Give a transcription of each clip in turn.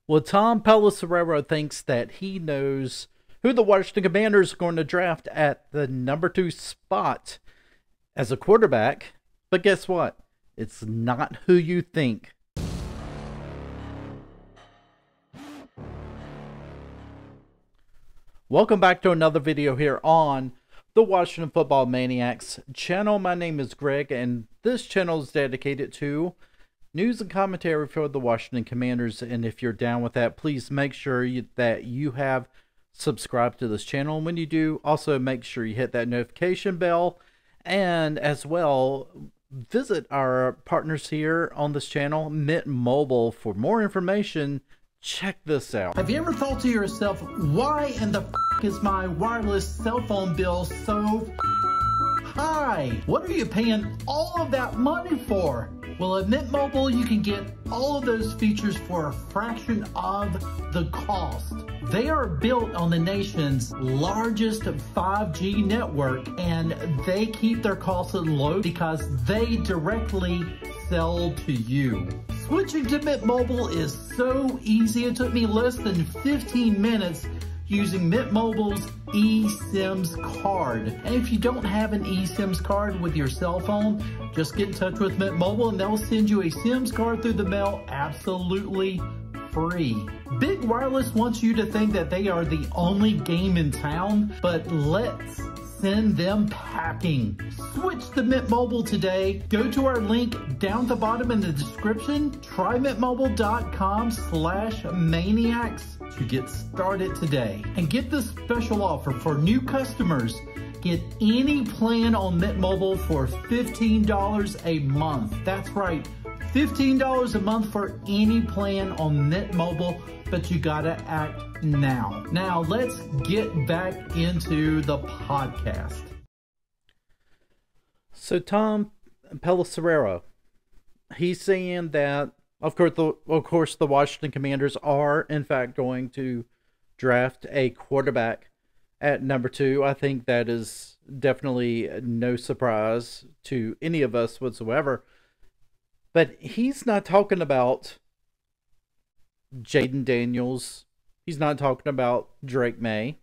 Well, Tom Pelissero thinks that he knows who the Washington Commanders are going to draft at the number 2 spot as a quarterback. But guess what? It's not who you think. Welcome back to another video here on the Washington Football Maniacs channel. My name is Greg, and this channel is dedicated to news and commentary for the Washington Commanders. And if you're down with that, please make sure that you have subscribed to this channel. And when you do, also make sure you hit that notification bell. And as well, visit our partners here on this channel, Mint Mobile, for more information. Check this out. Have you ever thought to yourself, why in the f is my wireless cell phone bill so high? What are you paying all of that money for? Well, at Mint Mobile, you can get all of those features for a fraction of the cost. They are built on the nation's largest 5G network, and they keep their costs low because they directly sell to you. Switching to Mint Mobile is so easy. It took me less than 15 minutes using Mint Mobile's eSIMs card. And if you don't have an eSIMs card with your cell phone, just get in touch with Mint Mobile and they'll send you a SIMs card through the mail absolutely free. Big Wireless wants you to think that they are the only game in town, but let's send them packing. Switch to Mint Mobile today. Go to our link down at the bottom in the description. Try mintmobile.com/maniacs to get started today. And get this special offer for new customers. Get any plan on Mint Mobile for $15 a month. That's right, $15 a month for any plan on Mint Mobile, but you gotta act now. Now let's get back into the podcast. So Tom Pelissero, he's saying that of course the Washington Commanders are in fact going to draft a quarterback at number 2. I think that is definitely no surprise to any of us whatsoever. But he's not talking about Jayden Daniels. He's not talking about Drake May.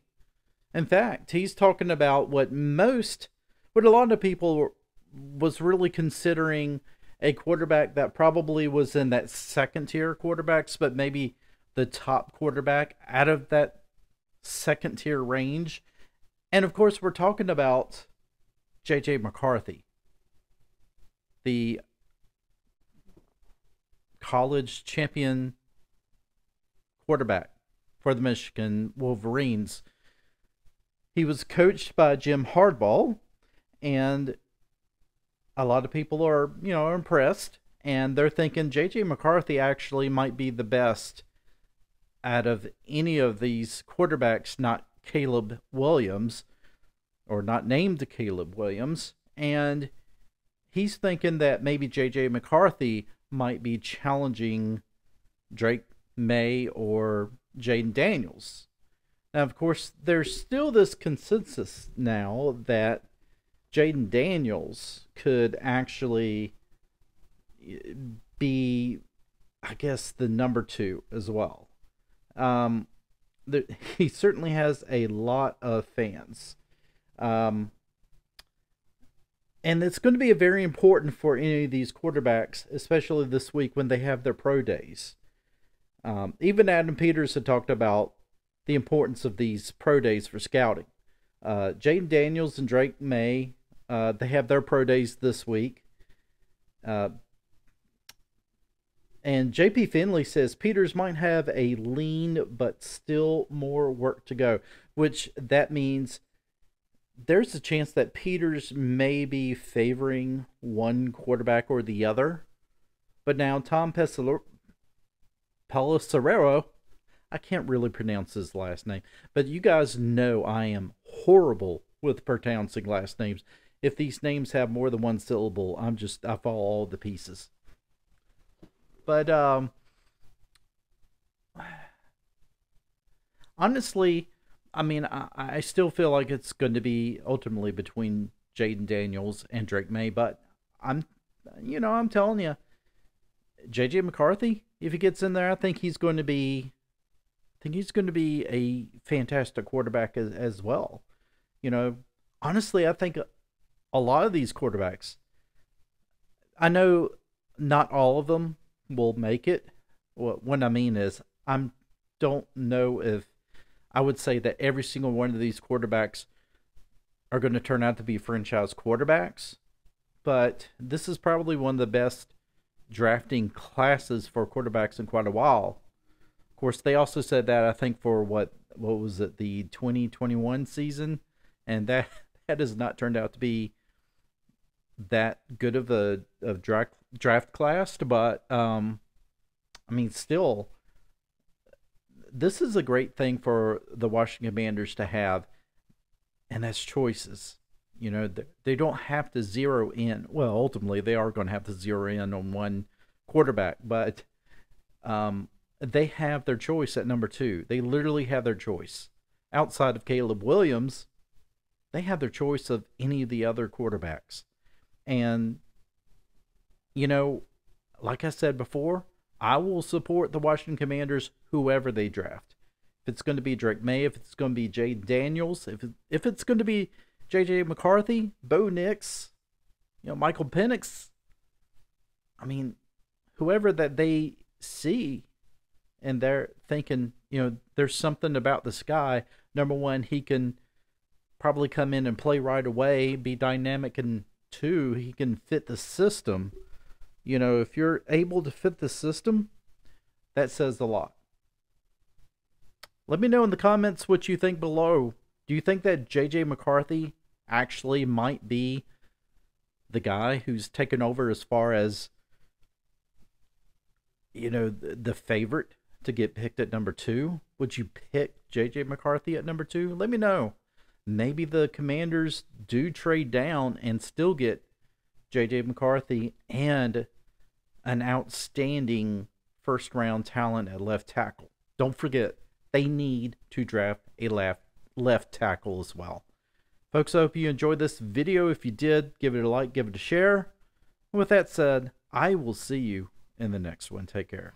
In fact, he's talking about what a lot of people was really considering a quarterback that probably was in that second tier quarterbacks, but maybe the top quarterback out of that second tier range. And of course, we're talking about J.J. McCarthy, the college champion quarterback for the Michigan Wolverines. He was coached by Jim Harbaugh, and a lot of people are, impressed, and they're thinking J.J. McCarthy actually might be the best out of any of these quarterbacks, not Caleb Williams, or not named Caleb Williams. And he's thinking that maybe J.J. McCarthy might be challenging Drake May or Jayden Daniels. Now, of course, there's still this consensus now that Jayden Daniels could actually be, I guess, the number 2 as well. He certainly has a lot of fans. And it's going to be very important for any of these quarterbacks, especially this week when they have their pro days. Even Adam Peters had talked about the importance of these pro days for scouting. Jayden Daniels and Drake May, they have their pro days this week. And J.P. Finley says Peters might have a lean, but still more work to go, which that means there's a chance that Peters may be favoring one quarterback or the other. But now Tom Pelissero, I can't really pronounce his last name, but you guys know I am horrible with pronouncing last names. If these names have more than one syllable, I fall all to pieces. But honestly, I mean, I still feel like it's going to be ultimately between Jayden Daniels and Drake May, but I'm telling you, JJ McCarthy, if he gets in there, I think he's going to be a fantastic quarterback as well. You know, honestly, I think a lot of these quarterbacks, I know not all of them will make it. What I mean is, I don't know if I would say that every single one of these quarterbacks are going to turn out to be franchise quarterbacks, but this is probably one of the best drafting classes for quarterbacks in quite a while. Of course, they also said that I think for what was it, the 2021 season, and that has not turned out to be that good of a draft class. But I mean, still, this is a great thing for the Washington Commanders to have, and that's choices. You know, they don't have to zero in. Well, ultimately, they are going to have to zero in on one quarterback, but they have their choice at number 2. They literally have their choice. Outside of Caleb Williams, they have their choice of any of the other quarterbacks. And, you know, like I said before, I will support the Washington Commanders whoever they draft. If it's going to be Drake May, if it's going to be Jay Daniels, if it's going to be J.J. McCarthy, Bo Nix, you know, Michael Penix, I mean, whoever that they see and they're thinking, you know, there's something about this guy. Number one, he can probably come in and play right away, be dynamic, and 2, he can fit the system. You know, if you're able to fit the system, that says a lot. Let me know in the comments what you think below. Do you think that J.J. McCarthy actually might be the guy who's taken over as far as, you know, the favorite to get picked at number 2? Would you pick J.J. McCarthy at number 2? Let me know. Maybe the Commanders do trade down and still get J.J. McCarthy and an outstanding first-round talent at left tackle. Don't forget, they need to draft a left tackle as well. Folks, I hope you enjoyed this video. If you did, give it a like, give it a share. And with that said, I will see you in the next one. Take care.